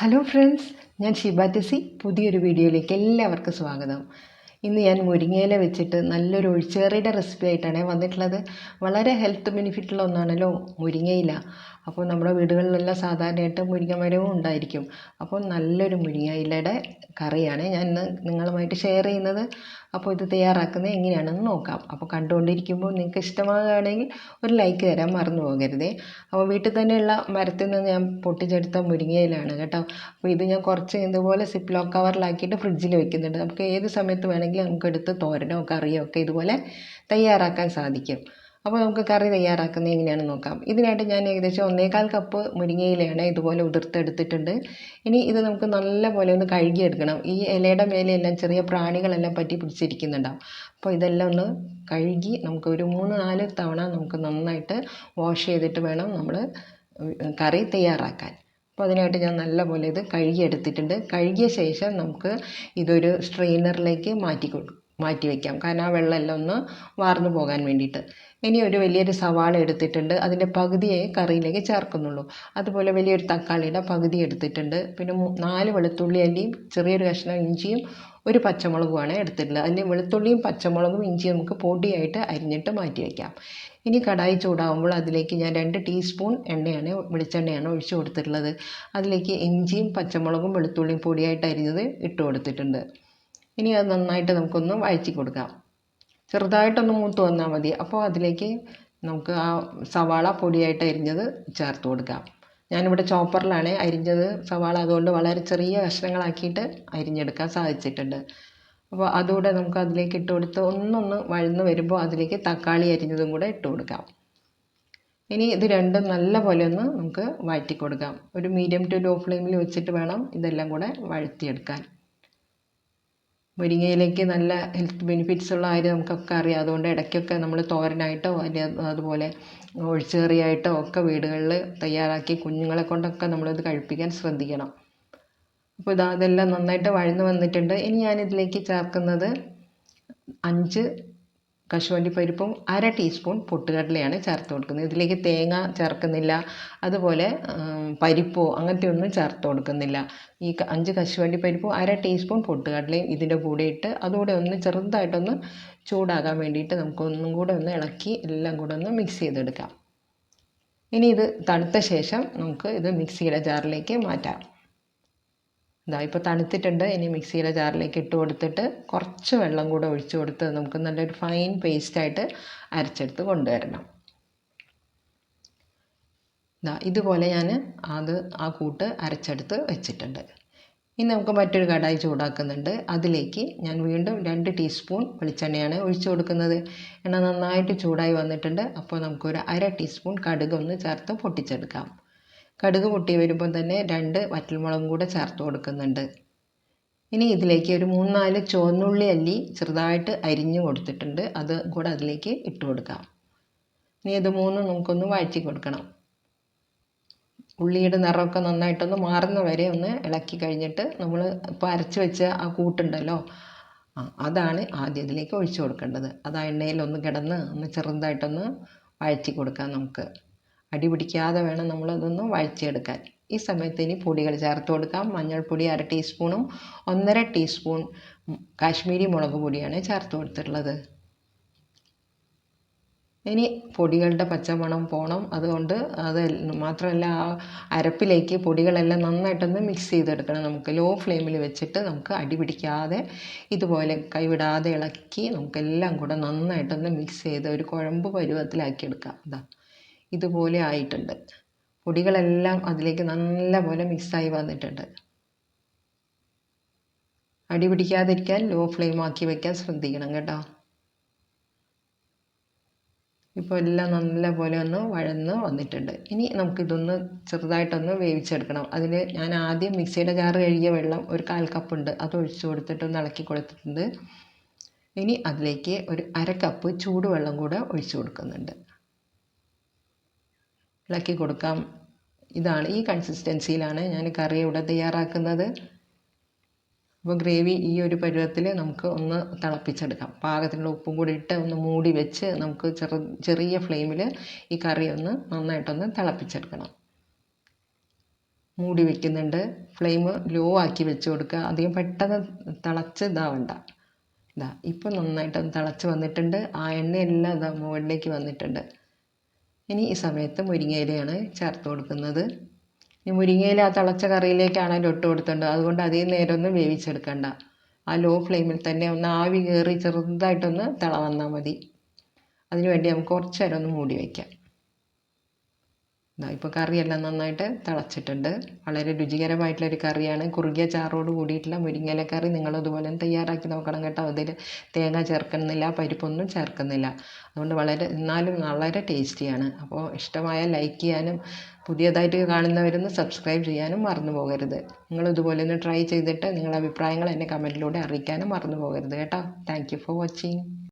Hello friends, ഞാൻ ഷിബ ടെസി. പുതിയൊരു വീഡിയോയിലേക്ക് എല്ലാവർക്കും സ്വാഗതം. ഇന്ന് ഞാൻ മുരിങ്ങയില വെച്ചിട്ട് നല്ലൊരു ഒഴിച്ചുകറിയുടെ റെസിപ്പി ആയിട്ടാണ് വന്നിട്ടുള്ളത്. വളരെ ഹെൽത്ത് ബെനിഫിറ്റുള്ള ഒന്നാണല്ലോ മുരിങ്ങയില. അപ്പോൾ നമ്മുടെ വീടുകളിലെല്ലാം സാധാരണയായിട്ട് മുരിങ്ങ മരവും ഉണ്ടായിരിക്കും. അപ്പോൾ നല്ലൊരു മുരിങ്ങയിലയുടെ കറിയാണ് ഞാൻ ഇന്ന് നിങ്ങളുമായിട്ട് ഷെയർ ചെയ്യുന്നത്. അപ്പോൾ ഇത് തയ്യാറാക്കുന്നത് എങ്ങനെയാണെന്ന് നോക്കാം. അപ്പോൾ കണ്ടുകൊണ്ടിരിക്കുമ്പോൾ നിങ്ങൾക്ക് ഇഷ്ടമാകുകയാണെങ്കിൽ ഒരു ലൈക്ക് തരാൻ മറന്നു പോകരുതേ. അപ്പോൾ വീട്ടിൽ തന്നെയുള്ള മരത്തിൽ നിന്ന് ഞാൻ പൊട്ടിച്ചെടുത്ത മുരിങ്ങയിലാണ് കേട്ടോ. അപ്പോൾ ഇത് ഞാൻ കുറച്ച് ഇതുപോലെ സിപ്പ് ലോക്ക് കവറിലാക്കിയിട്ട് ഫ്രിഡ്ജിൽ വെക്കുന്നുണ്ട്. നമുക്ക് ഏത് സമയത്ത് വേണമെങ്കിലും നമുക്കെടുത്ത് തോരനോ കറിയോ ഒക്കെ ഇതുപോലെ തയ്യാറാക്കാൻ സാധിക്കും. അപ്പോൾ നമുക്ക് കറി തയ്യാറാക്കുന്നത് എങ്ങനെയാണെന്ന് നോക്കാം. ഇതിനായിട്ട് ഞാൻ ഏകദേശം 1.25 കപ്പ് മുരിങ്ങയിലയാണ് ഇതുപോലെ ഉതിർത്തെടുത്തിട്ടുണ്ട്. ഇനി ഇത് നമുക്ക് നല്ലപോലെ ഒന്ന് കഴുകിയെടുക്കണം. ഈ ഇലയുടെ മേലെയെല്ലാം ചെറിയ പ്രാണികളെല്ലാം പറ്റി പിടിച്ചിരിക്കുന്നുണ്ടാവും. അപ്പോൾ ഇതെല്ലാം ഒന്ന് കഴുകി നമുക്ക് ഒരു 3-4 തവണ നമുക്ക് നന്നായിട്ട് വാഷ് ചെയ്തിട്ട് വേണം നമ്മൾ കറി തയ്യാറാക്കാൻ. അപ്പോൾ അതിനായിട്ട് ഞാൻ നല്ലപോലെ ഇത് കഴുകിയെടുത്തിട്ടുണ്ട്. കഴുകിയ ശേഷം നമുക്ക് ഇതൊരു സ്ട്രെയിനറിലേക്ക് മാറ്റി വയ്ക്കാം. കാരണം ആ വെള്ളമെല്ലാം ഒന്ന് വാർന്നു പോകാൻ വേണ്ടിയിട്ട്. ഇനി ഒരു വലിയൊരു സവാള എടുത്തിട്ടുണ്ട്. അതിൻ്റെ പകുതിയെ കറിയിലേക്ക് ചേർക്കുന്നുള്ളൂ. അതുപോലെ വലിയൊരു തക്കാളിയുടെ പകുതി എടുത്തിട്ടുണ്ട്. പിന്നെ 4 വെളുത്തുള്ളി അല്ലിയും ചെറിയൊരു കഷ്ണം ഇഞ്ചിയും ഒരു പച്ചമുളകുമാണ് എടുത്തിട്ടുള്ളത്. അതിൽ വെളുത്തുള്ളിയും പച്ചമുളകും ഇഞ്ചിയും നമുക്ക് പൊടിയായിട്ട് അരിഞ്ഞിട്ട് മാറ്റി വയ്ക്കാം. ഇനി കടായി ചൂടാകുമ്പോൾ അതിലേക്ക് ഞാൻ 2 ടീസ്പൂൺ വെളിച്ചെണ്ണയാണ് ഒഴിച്ചു കൊടുത്തിട്ടുള്ളത്. അതിലേക്ക് ഇഞ്ചിയും പച്ചമുളകും വെളുത്തുള്ളിയും പൊടിയായിട്ട് അരിഞ്ഞത് ഇട്ട് കൊടുത്തിട്ടുണ്ട്. ഇനി അത് നന്നായിട്ട് നമുക്കൊന്ന് വഴറ്റി കൊടുക്കാം. ചെറുതായിട്ടൊന്ന് മൂത്ത് വന്നാൽ മതി. അപ്പോൾ അതിലേക്ക് നമുക്ക് ആ സവാള പൊടിയായിട്ട് അരിഞ്ഞത് ചേർത്ത് കൊടുക്കാം. ഞാനിവിടെ ചോപ്പറിലാണ് അരിഞ്ഞത് സവാള, അതുകൊണ്ട് വളരെ ചെറിയ കഷ്ണങ്ങളാക്കിയിട്ട് അരിഞ്ഞെടുക്കാൻ സാധിച്ചിട്ടുണ്ട്. അപ്പോൾ അതുകൂടെ നമുക്ക് അതിലേക്ക് ഇട്ട് കൊടുത്ത് ഒന്നൊന്ന് വഴന്ന് വരുമ്പോൾ അതിലേക്ക് തക്കാളി അരിഞ്ഞതും കൂടെ ഇട്ട് കൊടുക്കാം. ഇനി ഇത് രണ്ടും നല്ല പോലെ ഒന്ന് നമുക്ക് വഴറ്റി കൊടുക്കാം. ഒരു മീഡിയം ടു ലോ ഫ്ലെയിമിൽ വെച്ചിട്ട് വേണം ഇതെല്ലാം കൂടെ വഴറ്റിയെടുക്കാൻ. മുരിങ്ങയിലേക്ക് നല്ല ഹെൽത്ത് ബെനിഫിറ്റ്സ് ഉള്ള കാര്യം നമുക്കൊക്കെ അറിയാം. അതുകൊണ്ട് ഇടയ്ക്കൊക്കെ നമ്മൾ തോരനായിട്ടോ അല്ലെങ്കിൽ അതുപോലെ ഒഴിച്ചുകറിയായിട്ടോ ഒക്കെ വീടുകളിൽ തയ്യാറാക്കി കുഞ്ഞുങ്ങളെ കൊണ്ടൊക്കെ നമ്മളിത് കഴിപ്പിക്കാൻ ശ്രദ്ധിക്കണം. അപ്പോൾ അതെല്ലാം നന്നായിട്ട് വഴന്ന് വന്നിട്ടുണ്ട്. ഇനി ഞാനിതിലേക്ക് ചേർക്കുന്നത് 5 കശുവണ്ടി പരിപ്പും 1/2 ടീസ്പൂൺ പൊട്ടുകടലയാണ് ചേർത്ത് കൊടുക്കുന്നത്. ഇതിലേക്ക് തേങ്ങ ചേർക്കുന്നില്ല, അതുപോലെ പരിപ്പോ അങ്ങനത്തെ ഒന്നും ചേർത്ത് കൊടുക്കുന്നില്ല. ഈ 5 കശുവണ്ടി പരിപ്പും 1/2 ടീസ്പൂൺ പൊട്ടുകടലയും ഇതിൻ്റെ കൂടെ ഇട്ട് അതുകൂടെ ഒന്ന് ചെറുതായിട്ടൊന്ന് ചൂടാകാൻ വേണ്ടിയിട്ട് നമുക്കൊന്നും കൂടെ ഒന്ന് ഇളക്കി എല്ലാം കൂടെ ഒന്ന് മിക്സ് ചെയ്തെടുക്കാം. ഇനി ഇത് തണുത്ത ശേഷം നമുക്ക് ഇത് മിക്സിയുടെ ജാറിലേക്ക് മാറ്റാം. ഇപ്പോൾ തണുത്തിട്ടുണ്ട്. ഇനി മിക്സിയുടെ ജാറിലേക്ക് ഇട്ട് കൊടുത്തിട്ട് കുറച്ച് വെള്ളം കൂടെ ഒഴിച്ചു കൊടുത്ത് നമുക്ക് നല്ലൊരു ഫൈൻ പേസ്റ്റായിട്ട് അരച്ചെടുത്ത് കൊണ്ടുവരണം. ഇതുപോലെ ഞാൻ ആ കൂട്ട് അരച്ചെടുത്ത് വെച്ചിട്ടുണ്ട്. ഇനി നമുക്ക് മറ്റൊരു കടായി ചൂടാക്കുന്നുണ്ട്. അതിലേക്ക് ഞാൻ വീണ്ടും 2 ടീസ്പൂൺ വെളിച്ചെണ്ണയാണ് ഒഴിച്ചു കൊടുക്കുന്നത്. എണ്ണ നന്നായിട്ട് ചൂടായി വന്നിട്ടുണ്ട്. അപ്പോൾ നമുക്കൊരു 1/2 ടീസ്പൂൺ കടുക് ഒന്ന് ചേർത്ത് പൊട്ടിച്ചെടുക്കാം. കടുക് പൊട്ടി വരുമ്പോൾ തന്നെ 2 വറ്റൽമുളകും കൂടെ ചേർത്ത് കൊടുക്കുന്നുണ്ട്. ഇനി ഇതിലേക്ക് ഒരു 3-4 ചുവന്നുള്ളി അല്ലി ചെറുതായിട്ട് അരിഞ്ഞു കൊടുത്തിട്ടുണ്ട്. അത് കൂടെ അതിലേക്ക് ഇട്ട് കൊടുക്കാം. ഇനി ഇത് മൂന്നും നമുക്കൊന്ന് വഴറ്റി കൊടുക്കണം. ഉള്ളിയുടെ നിറമൊക്കെ നന്നായിട്ടൊന്ന് മാറുന്ന വരെ ഒന്ന് ഇളക്കി കഴിഞ്ഞിട്ട് നമ്മൾ ഇപ്പോൾ അരച്ച് വെച്ച ആ കൂട്ടുണ്ടല്ലോ, അതാണ് ആദ്യം ഇതിലേക്ക് ഒഴിച്ചു കൊടുക്കേണ്ടത്. അത് ആ എണ്ണയിലൊന്ന് കിടന്ന് ഒന്ന് ചെറുതായിട്ടൊന്ന് വഴറ്റി കൊടുക്കാം. നമുക്ക് അടി പിടിക്കാതെ വേണം നമ്മളതൊന്ന് വഴറ്റിയെടുക്കാൻ. ഈ സമയത്ത് ഇനി പൊടികൾ ചേർത്ത് കൊടുക്കാം. മഞ്ഞൾപ്പൊടി 1/2 ടീസ്പൂണും 1.5 ടീസ്പൂൺ കാശ്മീരി മുളക് പൊടിയാണ് ചേർത്ത് കൊടുത്തിട്ടുള്ളത്. ഇനി പൊടികളുടെ പച്ചമണം പോകണം. അതുകൊണ്ട് അത് മാത്രമല്ല, ആ അരപ്പിലേക്ക് പൊടികളെല്ലാം നന്നായിട്ടൊന്ന് മിക്സ് ചെയ്തെടുക്കണം. നമുക്ക് ലോ ഫ്ലെയിമിൽ വെച്ചിട്ട് നമുക്ക് അടി പിടിക്കാതെ ഇതുപോലെ കൈവിടാതെ ഇളക്കി നമുക്കെല്ലാം കൂടെ നന്നായിട്ടൊന്ന് മിക്സ് ചെയ്ത് ഒരു കുഴമ്പ് പരുവത്തിലാക്കിയെടുക്കാം. ഇതുപോലെ ആയിട്ടുണ്ട്. പൊടികളെല്ലാം അതിലേക്ക് നല്ലപോലെ മിക്സായി വന്നിട്ടുണ്ട്. അടി പിടിക്കാതിരിക്കാൻ ലോ ഫ്ലെയിം ആക്കി വയ്ക്കാൻ ശ്രദ്ധിക്കണം കേട്ടോ. ഇപ്പോൾ എല്ലാം നല്ലപോലെ ഒന്ന് വഴന്ന് വന്നിട്ടുണ്ട്. ഇനി നമുക്കിതൊന്ന് ചെറുതായിട്ടൊന്ന് വേവിച്ചെടുക്കണം. അതിന് ഞാൻ ആദ്യം മിക്സിയുടെ ജാറ് കഴുകിയ വെള്ളം ഒരു 1/4 കപ്പ് ഉണ്ട്, അത് ഒഴിച്ചു കൊടുത്തിട്ടൊന്ന് ഇളക്കി കൊടുത്തിട്ടുണ്ട്. ഇനി അതിലേക്ക് ഒരു 1/2 കപ്പ് ചൂടുവെള്ളം കൂടെ ഒഴിച്ചു കൊടുക്കുന്നുണ്ട്. ഇളക്കി കൊടുക്കാം. ഈ കൺസിസ്റ്റൻസിയിലാണ് ഞാൻ കറി ഇവിടെ തയ്യാറാക്കുന്നത്. അപ്പോൾ ഗ്രേവി ഈ ഒരു പരുവത്തിൽ നമുക്ക് ഒന്ന് തിളപ്പിച്ചെടുക്കാം. പാകത്തിനുള്ള ഉപ്പും കൂടി ഇട്ട് ഒന്ന് മൂടി വെച്ച് നമുക്ക് ചെറിയ ഫ്ലെയിമിൽ ഈ കറി ഒന്ന് നന്നായിട്ടൊന്ന് തിളപ്പിച്ചെടുക്കണം. മൂടി വയ്ക്കുന്നുണ്ട്. ഫ്ലെയിം ലോ ആക്കി വെച്ച് കൊടുക്കുക. അധികം പെട്ടെന്ന് തിളച്ച് ഇതാവണ്ട. ഇപ്പോൾ നന്നായിട്ടൊന്ന് തിളച്ച് വന്നിട്ടുണ്ട്. ആ എണ്ണയെല്ലാം മുകളിലേക്ക് വന്നിട്ടുണ്ട്. ഇനി ഈ സമയത്ത് മുരിങ്ങയിലയാണ് ചേർത്ത് കൊടുക്കുന്നത്. ഈ മുരിങ്ങയില ആ തിളച്ച കറിയിലേക്കാണല്ലോ ഇട്ട് കൊടുത്തിട്ടുണ്ട്. അതുകൊണ്ട് അധികം നേരമൊന്നും വേവിച്ചെടുക്കണ്ട. ആ ലോ ഫ്ലെയിമിൽ തന്നെ ഒന്ന് ആവി കയറി ചെറുതായിട്ടൊന്ന് തിള വന്നാൽ മതി. അതിനുവേണ്ടി നമുക്ക് കുറച്ച് നേരം ഒന്ന് മൂടി വയ്ക്കാം. ഇപ്പോൾ കറിയെല്ലാം നന്നായിട്ട് തിളച്ചിട്ടുണ്ട്. വളരെ രുചികരമായിട്ടുള്ളൊരു കറിയാണ്. കുറുകിയ ചാറോട് കൂടിയിട്ടുള്ള മുരിങ്ങയില കറി നിങ്ങളതുപോലെ തയ്യാറാക്കി നോക്കണം കേട്ടോ. അതിൽ തേങ്ങ ചേർക്കുന്നില്ല, പരിപ്പൊന്നും ചേർക്കുന്നില്ല. അതുകൊണ്ട് എന്നാലും വളരെ ടേസ്റ്റിയാണ്. അപ്പോൾ ഇഷ്ടമായാൽ ലൈക്ക് ചെയ്യാനും പുതിയതായിട്ട് കാണുന്നവരൊന്ന് സബ്സ്ക്രൈബ് ചെയ്യാനും മറന്നു പോകരുത്. നിങ്ങളിതുപോലെ ഒന്ന് ട്രൈ ചെയ്തിട്ട് നിങ്ങളുടെ അഭിപ്രായങ്ങൾ എന്നെ കമൻറ്റിലൂടെ അറിയിക്കാനും മറന്നു പോകരുത് കേട്ടോ. Thank you for watching.